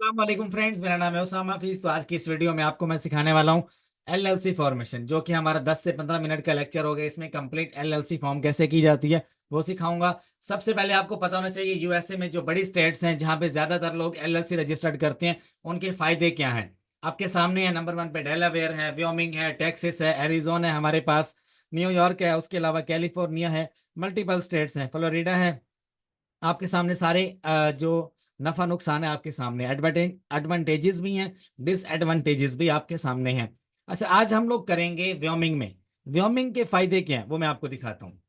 वालेकुम फ्रेंड्स, मेरा नाम है उसामा हफीज। तो आज की इस वीडियो में आपको मैं सिखाने वाला हूँ एलएलसी फॉर्मेशन, जो कि हमारा 10 से 15 मिनट का लेक्चर होगा। इसमें कंप्लीट एलएलसी फॉर्म कैसे की जाती है वो सिखाऊंगा। सबसे पहले आपको पता होना चाहिए यूएसए में जो बड़ी स्टेट्स हैं जहाँ पे ज्यादातर लोग एलएलसी रजिस्टर्ड करते हैं, उनके फायदे क्या हैं। आपके सामने है, नंबर 1 पे डेलावेयर है, व्योमिंग है, टेक्सास है, एरिजोना है हमारे पास, न्यूयॉर्क है, उसके अलावा कैलिफोर्निया है, मल्टीपल स्टेट्स हैं, फ्लोरिडा है। आपके सामने सारे जो नफा नुकसान है आपके सामने, एडवांटेजेस भी हैं, डिसएडवांटेजेस भी आपके सामने हैं। अच्छा, आज हम लोग करेंगे व्योमिंग में। व्योमिंग के फायदे क्या हैं वो मैं आपको दिखाता हूँ।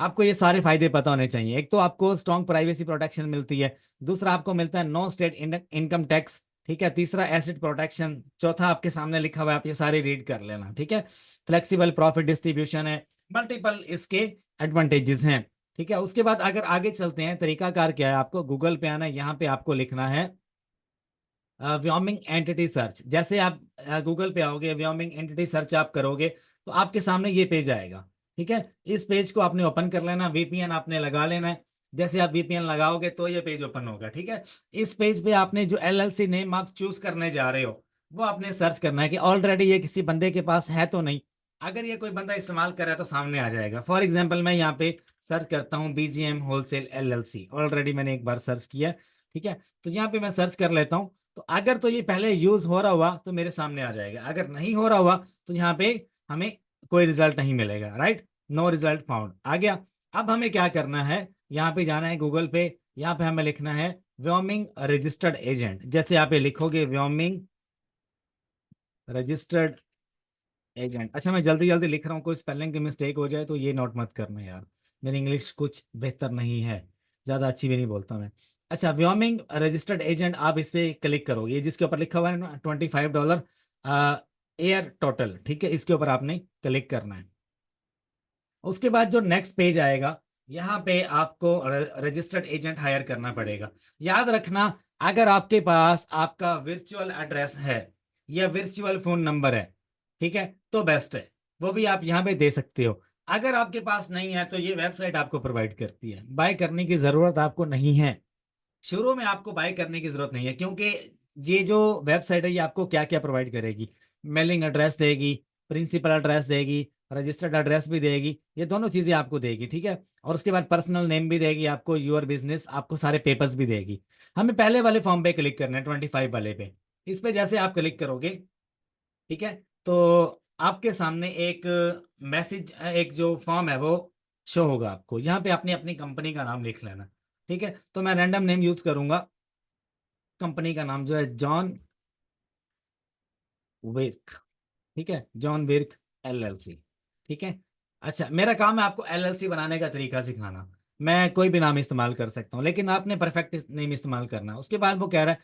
आपको ये सारे फायदे पता होने चाहिए। एक तो आपको स्ट्रॉन्ग प्राइवेसी प्रोटेक्शन मिलती है, दूसरा आपको मिलता है नो स्टेट इनकम टैक्स, ठीक है, तीसरा एसेट प्रोटेक्शन, चौथा आपके सामने लिखा हुआ है, आप ये सारे रीड कर लेना, ठीक है। फ्लेक्सिबल प्रॉफिट डिस्ट्रीब्यूशन है, मल्टीपल इसके एडवांटेजेस हैं, ठीक है। उसके बाद अगर आगे चलते हैं, तरीकाकार क्या है, आपको गूगल पे आना है, यहाँ पे आपको लिखना है व्योमिंग एंटिटी सर्च। जैसे आप गूगल पे आओगे, व्योमिंग एंटिटी सर्च आप करोगे तो आपके सामने ये पेज आएगा, ठीक है। इस पेज को आपने ओपन कर लेना, वीपीएन आपने लगा लेना है। जैसे आप वीपीएन लगाओगे तो ये पेज ओपन होगा, ठीक है। इस पेज पे आपने जो एलएलसी नेम आप चूज करने जा रहे हो वो आपने सर्च करना है कि ऑलरेडी ये किसी बंदे के पास है तो नहीं। अगर ये कोई बंदा इस्तेमाल कर रहा है तो सामने आ जाएगा। फॉर एग्जाम्पल मैं यहाँ पे सर्च करता हूँ बीजीएम होलसेल एलएलसी, ऑलरेडी मैंने एक बार सर्च किया, ठीक है। तो यहाँ पे मैं सर्च कर लेता हूँ। तो अगर तो ये पहले यूज हो रहा हुआ तो मेरे सामने आ जाएगा, अगर नहीं हो रहा हुआ तो यहाँ पे हमें कोई रिजल्ट नहीं मिलेगा, राइट। नो रिजल्ट फाउंड आ गया। अब हमें क्या करना है, यहाँ पे जाना है गूगल पे, यहाँ पे हमें लिखना है व्योमिंग रजिस्टर्ड एजेंट। जैसे यहाँ पे लिखोगे व्योमिंग रजिस्टर्ड एजेंट। अच्छा, मैं जल्दी जल्दी लिख रहा हूँ, कोई स्पेलिंग की मिस्टेक हो जाए तो ये नोट मत करना यार, मेरी इंग्लिश कुछ बेहतर नहीं है, ज़्यादा अच्छी भी नहीं बोलता मैं। अच्छा, व्योमिंग रजिस्टर्ड एजेंट, आप इस पे क्लिक करोगे, ये जिसके ऊपर लिखा हुआ है ना $25 एयर टोटल, ठीक है, इसके ऊपर आपने क्लिक करना है। उसके बाद जो नेक्स्ट पेज आएगा, यहाँ पे आपको रजिस्टर्ड एजेंट हायर करना पड़ेगा। याद रखना, अगर आपके पास आपका वर्चुअल एड्रेस है या वर्चुअल फोन नंबर है, ठीक है, तो बेस्ट है, वो भी आप यहाँ पे दे सकते हो। अगर आपके पास नहीं है तो ये वेबसाइट आपको प्रोवाइड करती है, बाय करने की जरूरत आपको नहीं है। शुरू में आपको बाय करने की जरूरत नहीं है, क्योंकि ये जो वेबसाइट है ये आपको क्या क्या प्रोवाइड करेगी, मेलिंग एड्रेस देगी, प्रिंसिपल एड्रेस देगी, रजिस्टर्ड एड्रेस भी देगी, ये दोनों चीजें आपको देगी, ठीक है। और उसके बाद पर्सनल नेम भी देगी आपको, योर बिजनेस, आपको सारे पेपर्स भी देगी। हमें पहले वाले फॉर्म पे क्लिक करना है, 25 वाले पे। इस पे जैसे आप क्लिक करोगे, ठीक है, तो आपके सामने एक मैसेज, एक जो फॉर्म है वो शो होगा आपको। यहाँ पे आपने अपनी कंपनी का नाम लिख लेना, ठीक है। तो मैं रैंडम नेम यूज करूंगा, कंपनी का नाम जो है जॉन विर्क, ठीक है, जॉन विर्क एलएलसी, ठीक है। अच्छा, मेरा काम है आपको एलएलसी बनाने का तरीका सिखाना। मैं कोई भी नाम इस्तेमाल कर सकता हूँ, लेकिन आपने परफेक्ट नेम इस्तेमाल करना है। उसके बाद वो कह रहा है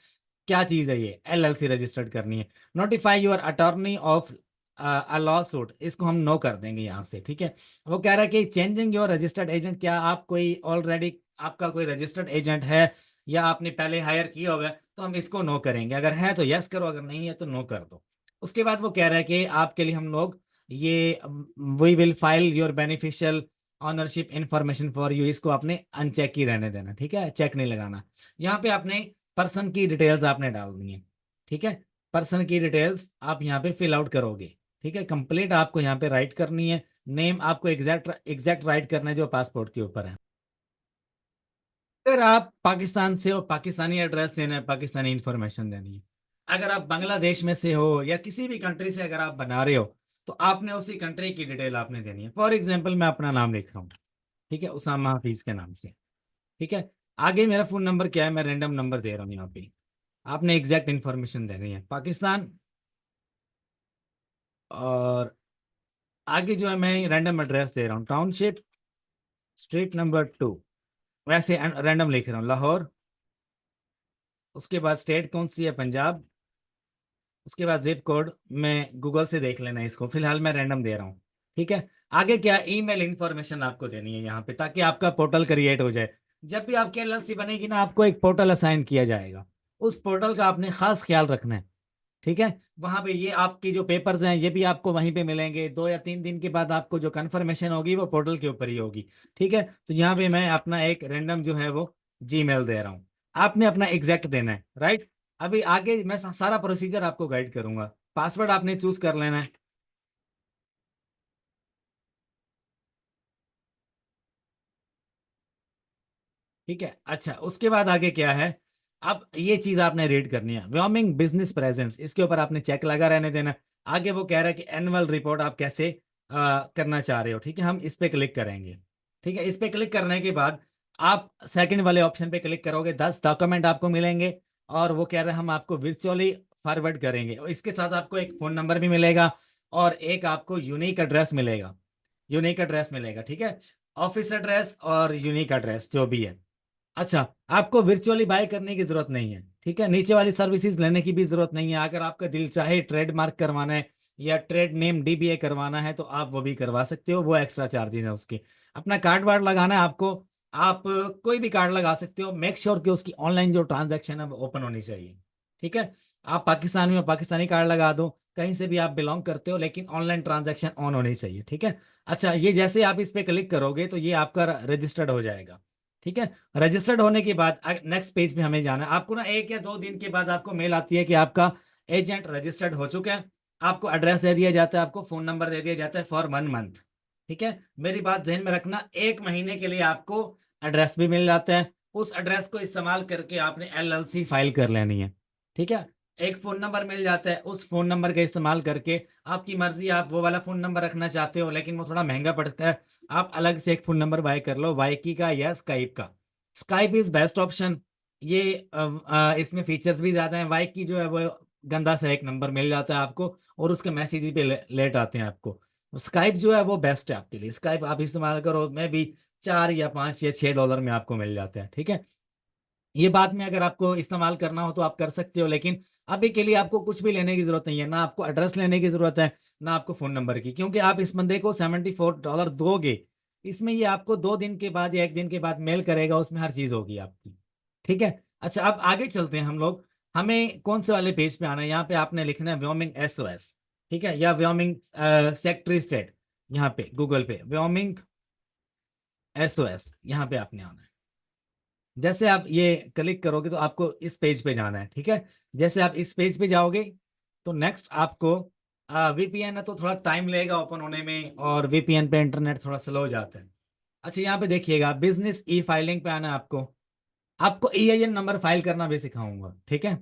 क्या चीज है ये, एलएलसी रजिस्टर्ड करनी है। Notify your attorney of a law suit, इसको हम नो कर देंगे यहाँ से, ठीक है। वो कह रहा है कि चेंजिंग योर रजिस्टर्ड एजेंट, क्या आप कोई ऑलरेडी आपका कोई रजिस्टर्ड एजेंट है या आपने पहले हायर किया हुआ है, तो हम इसको नो करेंगे। अगर है तो यस करो, अगर नहीं है तो नो कर दो। उसके बाद वो कह रहा है कि आपके लिए हम लोग ये we will file your beneficial ownership information for you, इसको आपने अनचेक ही रहने देना, ठीक है, चेक नहीं लगाना। यहाँ पे आपने पर्सन की डिटेल्स आपने डालनी है, ठीक है। पर्सन की डिटेल्स आप यहाँ पे फिल आउट करोगे, ठीक है। कंप्लीट आपको यहाँ पे राइट करनी है। नेम आपको एग्जैक्ट एग्जैक्ट राइट करना है जो पासपोर्ट के ऊपर है। अगर आप पाकिस्तान से हो, पाकिस्तानी एड्रेस देना है, पाकिस्तानी इंफॉर्मेशन देनी है। अगर आप बांग्लादेश में से हो या किसी भी कंट्री से अगर आप बना रहे हो तो आपने उसी कंट्री की डिटेल आपने देनी है। फॉर एग्जाम्पल मैं अपना नाम लिख रहा हूँ, ठीक है, उसामा हफीज के नाम से, ठीक है। आगे मेरा फोन नंबर क्या है, मैं रैंडम नंबर दे रहा हूँ यहाँ पे। आपने एग्जैक्ट इन्फॉर्मेशन देनी है, पाकिस्तान। और आगे जो है मैं रैंडम एड्रेस दे रहा हूँ, टाउनशिप, स्ट्रीट नंबर 2, वैसे रैंडम लिख रहा हूँ, लाहौर। उसके बाद स्टेट कौन सी है, पंजाब। उसके बाद जिप कोड, मैं गूगल से देख लेना इसको, फिलहाल मैं रैंडम दे रहा हूँ, ठीक है। आगे क्या, ईमेल इंफॉर्मेशन आपको देनी है यहाँ पे, ताकि आपका पोर्टल क्रिएट हो जाए। जब भी आपकी एलएलसी बनेगी ना, आपको एक पोर्टल असाइन किया जाएगा, उस पोर्टल का आपने खास ख्याल रखना है, ठीक है। वहां पे ये आपकी जो पेपर्स हैं ये भी आपको वहीं पे मिलेंगे। 2 या 3 दिन के बाद आपको जो कंफर्मेशन होगी वो पोर्टल के ऊपर ही होगी, ठीक है। तो यहाँ पे मैं अपना एक रैंडम जो है वो जीमेल दे रहा हूँ, आपने अपना एग्जैक्ट देना है, राइट। अभी आगे मैं सारा प्रोसीजर आपको गाइड करूंगा। पासवर्ड आपने चूज कर लेना है। ठीक है, अच्छा उसके बाद आगे क्या है। अब ये चीज आपने रीड करनी है, व्योमिंग बिजनेस प्रेजेंस, इसके ऊपर आपने चेक लगा रहने देना। आगे वो कह रहा है कि एनुअल रिपोर्ट आप कैसे करना चाह रहे हो। ठीक है, हम इस पे क्लिक करेंगे। ठीक है, इस पे क्लिक करने के बाद आप सेकंड वाले ऑप्शन पे क्लिक करोगे, 10 डॉक्यूमेंट आपको मिलेंगे। और वो कह रहे हैं हम आपको वर्चुअली फॉरवर्ड करेंगे, और इसके साथ आपको एक फोन नंबर भी मिलेगा और एक आपको यूनिक एड्रेस मिलेगा। यूनिक एड्रेस मिलेगा, ठीक है, ऑफिस एड्रेस और यूनिक एड्रेस जो भी है। अच्छा, आपको वर्चुअली बाय करने की जरूरत नहीं है। ठीक है, नीचे वाली सर्विसेज लेने की भी जरूरत नहीं है। अगर आपका दिल चाहे ट्रेडमार्क करवाना है या ट्रेड नेम डीबीए करवाना है तो आप वो भी करवा सकते हो, वो एक्स्ट्रा चार्जेस है उसके। अपना कार्ड वार्ड लगाना है आपको, आप कोई भी कार्ड लगा सकते हो। मेक श्योर कि उसकी ऑनलाइन जो ट्रांजैक्शन है वो ओपन होनी चाहिए। ठीक है, आप पाकिस्तान में पाकिस्तानी कार्ड लगा दो, कहीं से भी आप बिलोंग करते हो, लेकिन ऑनलाइन ट्रांजैक्शन ऑन होनी चाहिए। ठीक है, अच्छा ये जैसे आप इस पे क्लिक करोगे तो ये आपका रजिस्टर्ड हो जाएगा। ठीक है, रजिस्टर्ड होने के बाद नेक्स्ट पेज पे हमें जाना है। आपको ना 1 या 2 दिन के बाद आपको मेल आती है कि आपका एजेंट रजिस्टर्ड हो चुका है। आपको एड्रेस दे दिया जाता है, आपको फोन नंबर दे दिया जाता है फॉर 1 मंथ। ठीक है, मेरी बात ध्यान में रखना, 1 महीने के लिए आपको एड्रेस भी मिल जाता है। उस एड्रेस को इस्तेमाल करके आपने एलएलसी फाइल कर लेनी है। ठीक है, एक फोन नंबर मिल जाता है, उस फोन नंबर का इस्तेमाल करके आपकी मर्जी, आप वो वाला फोन नंबर रखना चाहते हो लेकिन वो थोड़ा महंगा पड़ता है, आप अलग से एक फोन नंबर बाय कर लो, वाईकी का या स्काइप का। Skype is best option. ये इसमें फीचर्स भी ज्यादा हैं। वाईकी जो है वो गंदा सा एक नंबर मिल जाता है आपको, और उसके मैसेज भी लेट आते हैं आपको। स्काइप जो है वो बेस्ट है आपके लिए, स्काइप आप इस्तेमाल करो, मैं भी 4 या 5 या 6 डॉलर में आपको मिल जाता है। ठीक है, ये बाद में अगर आपको इस्तेमाल करना हो तो आप कर सकते हो, लेकिन अभी के लिए आपको कुछ भी लेने की जरूरत नहीं है, ना आपको एड्रेस लेने की जरूरत है ना आपको फोन नंबर की, क्योंकि आप इस बंदे को $74 दोगे, इसमें ये आपको 2 दिन के बाद या 1 दिन के बाद मेल करेगा, उसमें हर चीज होगी आपकी। ठीक है, अच्छा अब आगे चलते हैं हम लोग। हमें कौन से वाले पेज पे आना है, यहाँ पे आपने लिखना है व्योमिंग एसओएस। ठीक है, या व्योमिंग सेक्रेटरी स्टेट, यहाँ पे गूगल पे व्योमिंग एसओएस, यहाँ पे आपने आना है। जैसे आप ये क्लिक करोगे तो आपको इस पेज पे जाना है। ठीक है, जैसे आप इस पेज पे जाओगे तो नेक्स्ट आपको वीपीएन है तो थोड़ा टाइम लगेगा ओपन होने में, और वीपीएन पे इंटरनेट थोड़ा स्लो हो जाता है। अच्छा, यहाँ पे देखिएगा बिजनेस ई फाइलिंग पे आना है आपको। आपको ईआईएन नंबर फाइल करना भी सिखाऊंगा। ठीक है,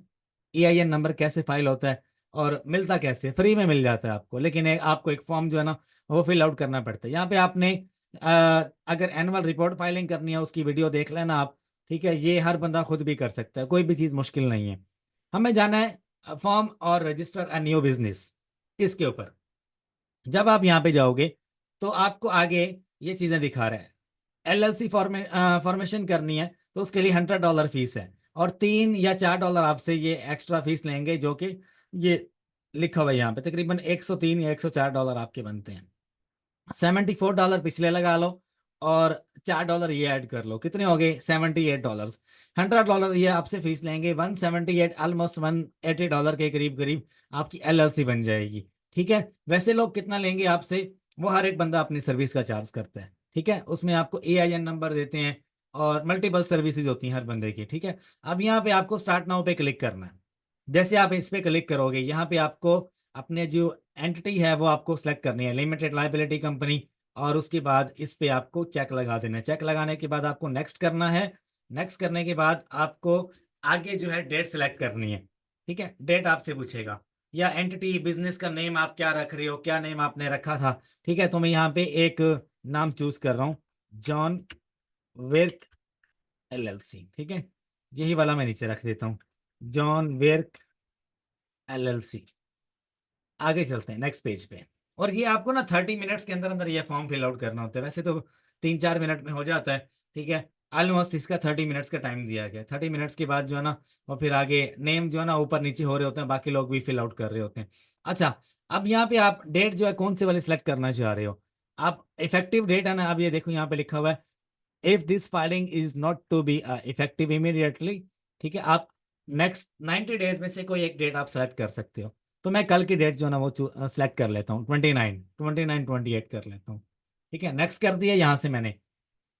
ईआईएन नंबर कैसे फाइल होता है और मिलता कैसे, फ्री में मिल जाता है आपको, लेकिन आपको एक फॉर्म जो है ना वो फिल आउट करना पड़ता है। यहाँ पे आपने अगर एनुअल रिपोर्ट फाइलिंग करनी है उसकी वीडियो देख लेना आप। ठीक है, ये हर बंदा खुद भी कर सकता है, कोई भी चीज़ मुश्किल नहीं है। हमें जाना है फॉर्म और रजिस्टर अ न्यू बिजनेस, इसके ऊपर। जब आप यहाँ पे जाओगे तो आपको आगे ये चीज़ें दिखा रहे हैं। एलएलसी फॉर्मेशन करनी है तो उसके लिए $100 फीस है, और $3 या $4 आपसे ये एक्स्ट्रा फीस लेंगे, जो कि ये लिखा हुआ है यहाँ पे, तकरीबन 103 या $104 आपके बनते हैं। $74 पिछले लगा लो और $4 ये ऐड कर लो, कितने हो गए $78। $100 ये आपसे फीस लेंगे, 178 ऑलमोस्ट $180 के करीब करीब आपकी एलएलसी बन जाएगी। ठीक है, वैसे लोग कितना लेंगे आपसे, वो हर एक बंदा अपनी सर्विस का चार्ज करता है। ठीक है, उसमें आपको एआईएन नंबर देते हैं और मल्टीपल सर्विसेज होती हैं हर बंदे की। ठीक है, अब यहाँ पे आपको स्टार्ट नाउ पे क्लिक करना है। जैसे आप इस पे क्लिक करोगे यहाँ पे आपको अपने जो एंटिटी है वो आपको सेलेक्ट करनी है, लिमिटेड लाइबिलिटी कंपनी, और उसके बाद इस पे आपको चेक लगा देना है। चेक लगाने के बाद आपको नेक्स्ट करना है। नेक्स्ट करने के बाद आपको आगे जो है डेट सेलेक्ट करनी है। ठीक है, डेट आपसे पूछेगा, या एंटिटी बिजनेस का नेम आप क्या रख रहे हो, क्या नेम आपने रखा था। ठीक है, तो मैं यहाँ पे एक नाम चूज कर रहा हूँ, जॉन विर्क एलएलसी। ठीक है, यही वाला मैं नीचे रख देता हूँ, जॉन विर्क एलएलसी। आगे चलते हैं नेक्स्ट पेज पे। और ये आपको ना 30 मिनट्स के अंदर अंदर ये फॉर्म फिल आउट करना होता है, वैसे तो 3-4 मिनट में हो जाता है। ठीक है, ऑलमोस्ट इसका 30 मिनट्स का टाइम दिया गया है। 30 मिनट्स के बाद जो है ना वो फिर आगे नेम जो है ना ऊपर नीचे हो रहे होते हैं, बाकी लोग भी फिल आउट कर रहे होते हैं। अच्छा, अब यहाँ पे आप डेट जो है कौन से वाले सिलेक्ट करना चाह रहे हो। आप इफेक्टिव डेट है ना, अब ये देखो यहाँ पे लिखा हुआ है if this filing is not to be effective immediately. ठीक है, आप नेक्स्ट 90 डेज में से कोई एक डेट आप सेलेक्ट कर सकते हो। तो मैं कल की डेट जो है ना वो सेलेक्ट कर लेता हूँ, 29 28 कर लेता हूँ। ठीक है, नेक्स्ट कर दिया यहाँ से मैंने।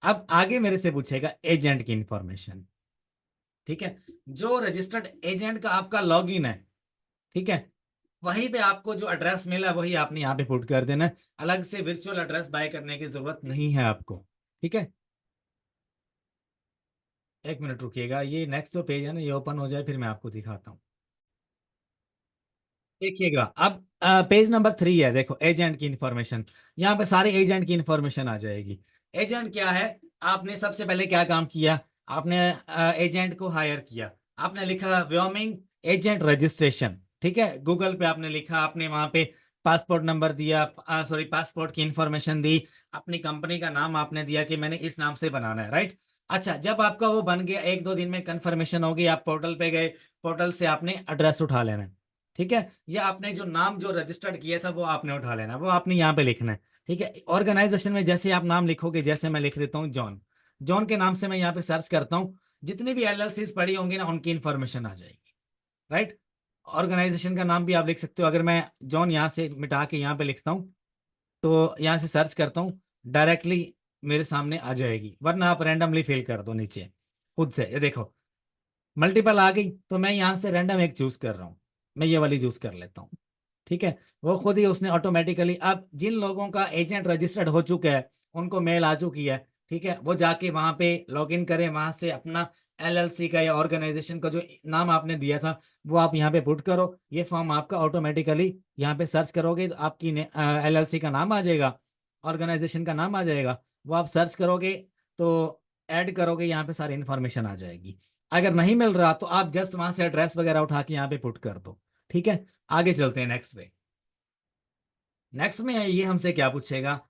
अब आगे मेरे से पूछेगा एजेंट की इंफॉर्मेशन। ठीक है, जो रजिस्टर्ड एजेंट का आपका लॉगिन है, ठीक है, वहीं पे आपको जो एड्रेस मिला वही आपने यहाँ पे पुट कर देना है। अलग से वर्चुअल एड्रेस बाय करने की जरूरत नहीं है आपको। ठीक है, एक मिनट रुकिएगा, ये नेक्स्ट जो पेज है ना ये ओपन हो जाए फिर मैं आपको दिखाता हूँ। देखिएगा अब पेज नंबर 3 है, देखो एजेंट की इंफॉर्मेशन। यहाँ पे सारे एजेंट की इंफॉर्मेशन आ जाएगी। एजेंट क्या है, आपने सबसे पहले क्या काम किया, आपने एजेंट को हायर किया, आपने लिखा व्योमिंग एजेंट रजिस्ट्रेशन। ठीक है, गूगल पे आपने लिखा, आपने वहां पे पासपोर्ट नंबर दिया, सॉरी पासपोर्ट की इंफॉर्मेशन दी, अपनी कंपनी का नाम आपने दिया कि मैंने इस नाम से बनाना है, राइट। अच्छा, जब आपका वो बन गया, 1-2 दिन में कंफर्मेशन होगी, आप पोर्टल पे गए, पोर्टल से आपने एड्रेस उठा लेना है। ठीक है, या आपने जो नाम जो रजिस्टर्ड किया था वो आपने उठा लेना, वो आपने यहाँ पे लिखना है। ठीक है, ऑर्गेनाइजेशन में जैसे आप नाम लिखोगे, जैसे मैं लिख देता हूँ जॉन, जॉन के नाम से मैं यहाँ पे सर्च करता हूँ, जितनी भी एलएलसीज पड़ी होंगी ना उनकी इंफॉर्मेशन आ जाएगी, राइट। ऑर्गेनाइजेशन का नाम भी आप लिख सकते हो, अगर मैं जॉन यहाँ से मिटा के यहाँ पे लिखता हूँ तो यहाँ से सर्च करता हूँ, डायरेक्टली मेरे सामने आ जाएगी, वरना आप रैंडमली फिल कर दो नीचे खुद से। ये देखो मल्टीपल आ गई, तो मैं यहाँ से रैंडम एक चूज कर रहा हूँ, मैं ये वाली चूज कर लेता हूँ। ठीक है, वो खुद ही उसने ऑटोमेटिकली, अब जिन लोगों का एजेंट रजिस्टर्ड हो चुका है उनको मेल आ चुकी है, ठीक है, वो जाके वहां पे लॉग इन करें, वहां से अपना एलएलसी का या ऑर्गेनाइजेशन का जो नाम आपने दिया था वो आप यहाँ पे पुट करो, ये फॉर्म आपका ऑटोमेटिकली यहाँ पे सर्च करोगे तो आपकी एलएलसी का नाम आ जाएगा, ऑर्गेनाइजेशन का नाम आ जाएगा, वो आप सर्च करोगे तो ऐड करोगे, यहाँ पे सारी इन्फॉर्मेशन आ जाएगी। अगर नहीं मिल रहा तो आप जस्ट वहां से एड्रेस वगैरह उठा के यहाँ पे पुट कर दो। ठीक है, आगे चलते हैं नेक्स्ट पे। नेक्स्ट में ये हमसे क्या पूछेगा,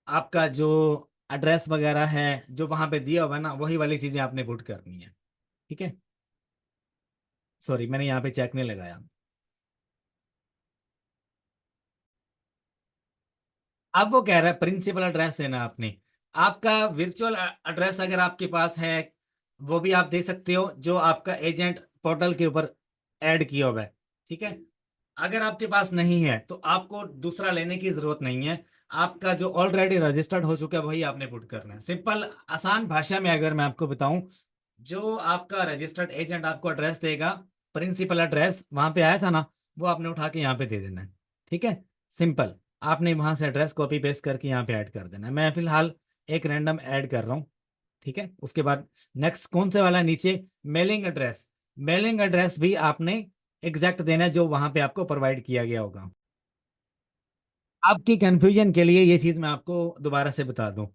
आपका जो एड्रेस वगैरह है जो वहां पे दिया हुआ है ना वही वाली चीजें आपने पुट करनी है। ठीक है, सॉरी मैंने यहाँ पे चेक नहीं लगाया। अब वो कह रहा है प्रिंसिपल एड्रेस देना आपने, आपका वर्चुअल एड्रेस अगर आपके पास है वो भी आप दे सकते हो, जो आपका एजेंट पोर्टल के ऊपर ऐड किया हुआ है। ठीक है, अगर आपके पास नहीं है तो आपको दूसरा लेने की जरूरत नहीं है, आपका जो ऑलरेडी रजिस्टर्ड हो चुका है वही आपने पुट करना है। सिंपल आसान भाषा में अगर मैं आपको बताऊं, जो आपका रजिस्टर्ड एजेंट आपको एड्रेस देगा, प्रिंसिपल एड्रेस वहां पे आया था ना, वो आपने उठा के यहाँ पे दे देना है। ठीक है, सिंपल, आपने वहां से एड्रेस कॉपी पेस्ट करके यहाँ पे ऐड कर देना है। मैं फिलहाल एक रैंडम ऐड कर रहा हूँ। ठीक है, उसके बाद नेक्स्ट कौन से वाला है नीचे, मेलिंग एड्रेस। मेलिंग एड्रेस भी आपने एग्जैक्ट देना है जो वहां पे आपको प्रोवाइड किया गया होगा। आपकी कंफ्यूजन के लिए ये चीज मैं आपको दोबारा से बता दूं,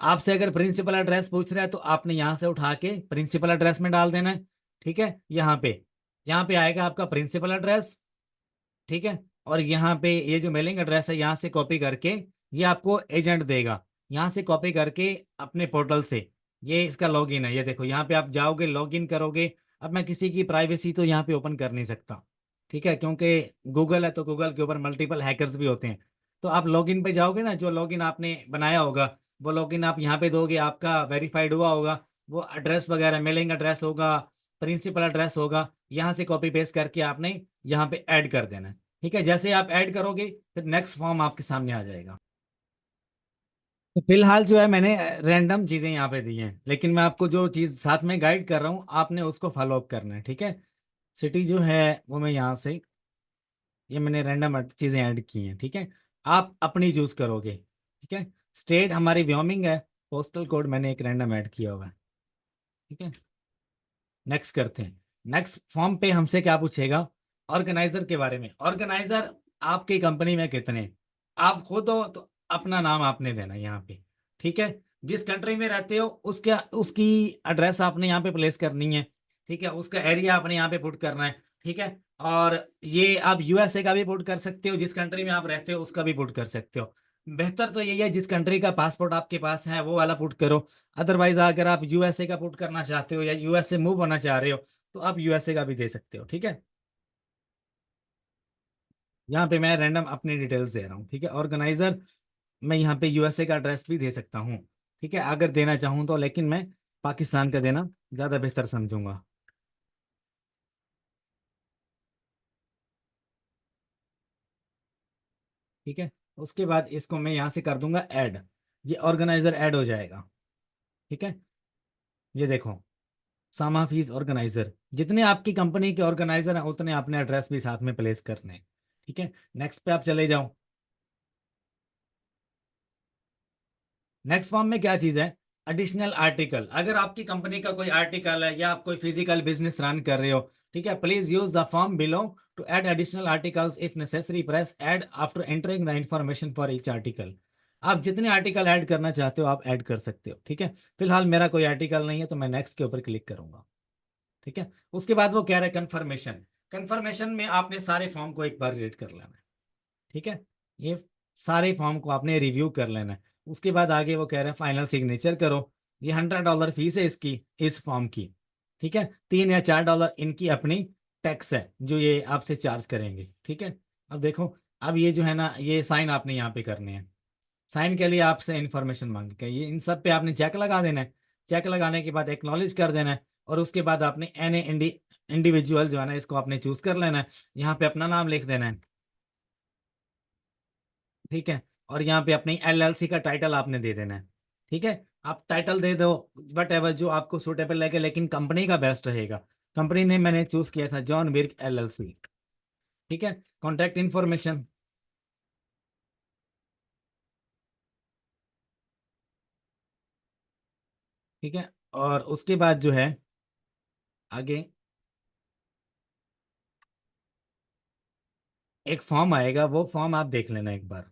आपसे अगर प्रिंसिपल एड्रेस पूछ रहा है तो आपने यहाँ से उठा के प्रिंसिपल एड्रेस में डाल देना है। ठीक है, यहाँ पे आएगा आपका प्रिंसिपल एड्रेस। ठीक है, और यहाँ पे ये जो मेलिंग एड्रेस है यहाँ से कॉपी करके ये आपको एजेंट देगा, यहाँ से कॉपी करके अपने पोर्टल से, ये इसका लॉगिन है, ये देखो यहाँ पे आप जाओगे लॉगिन करोगे। अब मैं किसी की प्राइवेसी तो यहाँ पे ओपन कर नहीं सकता, ठीक है, क्योंकि गूगल है तो गूगल के ऊपर मल्टीपल हैकर्स भी होते हैं। तो आप लॉगिन पे जाओगे ना, जो लॉगिन आपने बनाया होगा वो लॉगिन आप यहाँ पे दोगे, आपका वेरीफाइड हुआ होगा, वो एड्रेस वगैरह मेलिंग एड्रेस होगा, प्रिंसिपल एड्रेस होगा, यहाँ से कॉपी पेस्ट करके आपने यहाँ पे ऐड कर देना है। ठीक है, जैसे आप ऐड करोगे फिर नेक्स्ट फॉर्म आपके सामने आ जाएगा। तो फिलहाल जो है मैंने रैंडम चीजें यहाँ पे दी हैं, लेकिन मैं आपको जो चीज साथ में गाइड कर रहा हूँ आपने उसको फॉलो अप करना है। ठीक है, सिटी जो है वो मैं यहाँ से, ये मैंने रैंडम चीजें ऐड की हैं। ठीक है, आप अपनी चूज करोगे। ठीक है, स्टेट हमारी व्योमिंग है, पोस्टल कोड मैंने एक रैंडम ऐड किया हुआ है। ठीक है, नेक्स्ट करते हैं। नेक्स्ट फॉर्म पे हमसे क्या पूछेगा, ऑर्गेनाइजर के बारे में। ऑर्गेनाइजर आपकी कंपनी में कितने हैं? आप खुद हो तो अपना नाम आपने देना है यहाँ पे। ठीक है, जिस कंट्री में रहते हो उसके उसकी एड्रेस आपने यहाँ पे प्लेस करनी है। ठीक है, उसका एरिया आपने यहाँ पे पुट करना है। ठीक है, और ये आप यूएसए का भी पुट कर सकते हो, जिस कंट्री में आप रहते हो उसका भी पुट कर सकते हो। बेहतर तो यही है जिस कंट्री का पासपोर्ट आपके पास है वो वाला पुट करो। अदरवाइज अगर आप यूएसए का पुट करना चाहते हो या यूएसए मूव होना चाह रहे हो तो आप यूएसए का भी दे सकते हो। ठीक है, यहाँ पे मैं रैंडम अपनी डिटेल्स दे रहा हूँ। ठीक है, ऑर्गेनाइजर मैं यहाँ पे यूएसए का एड्रेस भी दे सकता हूँ। ठीक है, अगर देना चाहूँ तो, लेकिन मैं पाकिस्तान का देना ज़्यादा बेहतर समझूंगा। ठीक है, उसके बाद इसको मैं यहाँ से कर दूंगा ऐड, ये ऑर्गेनाइजर ऐड हो जाएगा। ठीक है, ये देखो सामा फीस ऑर्गेनाइजर, जितने आपकी कंपनी के ऑर्गेनाइजर हैं उतने अपने एड्रेस भी साथ में प्लेस करने हैं। ठीक है, नेक्स्ट पे आप चले जाओ। नेक्स्ट फॉर्म में क्या चीज है, एडिशनल आर्टिकल। अगर आपकी कंपनी का कोई आर्टिकल है या आप कोई फिजिकल बिजनेस रन कर रहे हो, ठीक है, please use the form below to add additional articles if necessary, press add after entering the information for each article. आप जितने आर्टिकल ऐड करना चाहते हो आप ऐड कर सकते हो। ठीक है, फिलहाल मेरा कोई आर्टिकल नहीं है तो मैं नेक्स्ट के ऊपर क्लिक करूंगा। ठीक है, उसके बाद वो कह रहा है कंफर्मेशन। कंफर्मेशन में आपने सारे फॉर्म को एक बार रीड कर लेना है। ठीक है, ये सारे फॉर्म को आपने रिव्यू कर लेना है। उसके बाद आगे वो कह रहे हैं फाइनल सिग्नेचर करो। ये $100 फीस है इसकी, इस फॉर्म की। ठीक है, $3 या $4 इनकी अपनी टैक्स है जो ये आपसे चार्ज करेंगे। ठीक है, अब देखो, अब ये जो है ना, ये साइन आपने यहाँ पे करने हैं। साइन के लिए आपसे इन्फॉर्मेशन मांगेगा, ये इन सब पे आपने चेक लगा देना है। चेक लगाने के बाद एक्नॉलेज कर देना है, और उसके बाद आपने एन इंडिविजुअल जो है ना, इसको आपने चूज कर लेना है। यहाँ पे अपना नाम लिख देना है। ठीक है, और यहाँ पे अपनी एलएलसी का टाइटल आपने दे देना है। ठीक है, आप टाइटल दे दो वट एवर जो आपको सूटेबल लगे, लेकिन कंपनी का बेस्ट रहेगा। कंपनी ने मैंने चूज किया था जॉन विर्क एलएलसी। ठीक है, कॉन्टैक्ट इन्फॉर्मेशन। ठीक है, और उसके बाद जो है आगे एक फॉर्म आएगा, वो फॉर्म आप देख लेना एक बार।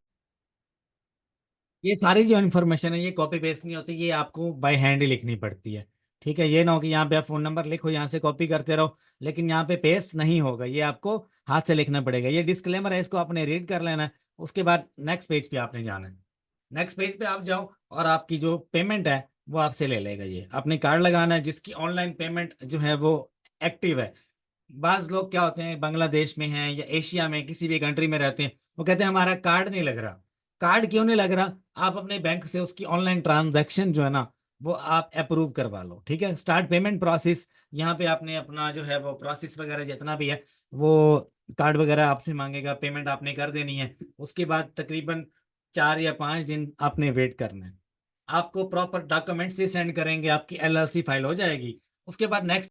ये सारी जो इन्फॉर्मेशन है ये कॉपी पेस्ट नहीं होती, ये आपको बाय हैंड ही लिखनी पड़ती है। ठीक है, ये ना हो कि यहाँ पे आप फोन नंबर लिखो, यहाँ से कॉपी करते रहो, लेकिन यहाँ पे पेस्ट नहीं होगा, ये आपको हाथ से लिखना पड़ेगा। ये डिस्क्लेमर है, इसको आपने रीड कर लेना है। उसके बाद नेक्स्ट पेज पे आपने जाना है। नेक्स्ट पेज पे आप जाओ, और आपकी जो पेमेंट है वो आपसे ले लेगा। ये आपने कार्ड लगाना है जिसकी ऑनलाइन पेमेंट जो है वो एक्टिव है। बाज लोग क्या होते हैं, बांग्लादेश में हैं या एशिया में किसी भी कंट्री में रहते हैं, वो कहते हैं हमारा कार्ड नहीं लग रहा। कार्ड क्यों नहीं लग रहा, आप अपने बैंक से उसकी ऑनलाइन ट्रांजैक्शन जो है ना वो आप अप्रूव करवा लो। ठीक है, स्टार्ट पेमेंट प्रोसेस, यहाँ पे आपने अपना जो है वो प्रोसेस वगैरह जितना भी है वो कार्ड वगैरह आपसे मांगेगा, पेमेंट आपने कर देनी है। उसके बाद तकरीबन 4 या 5 दिन आपने वेट करना है। आपको प्रॉपर डॉक्यूमेंट से सेंड करेंगे, आपकी एलएलसी फाइल हो जाएगी। उसके बाद नेक्स्ट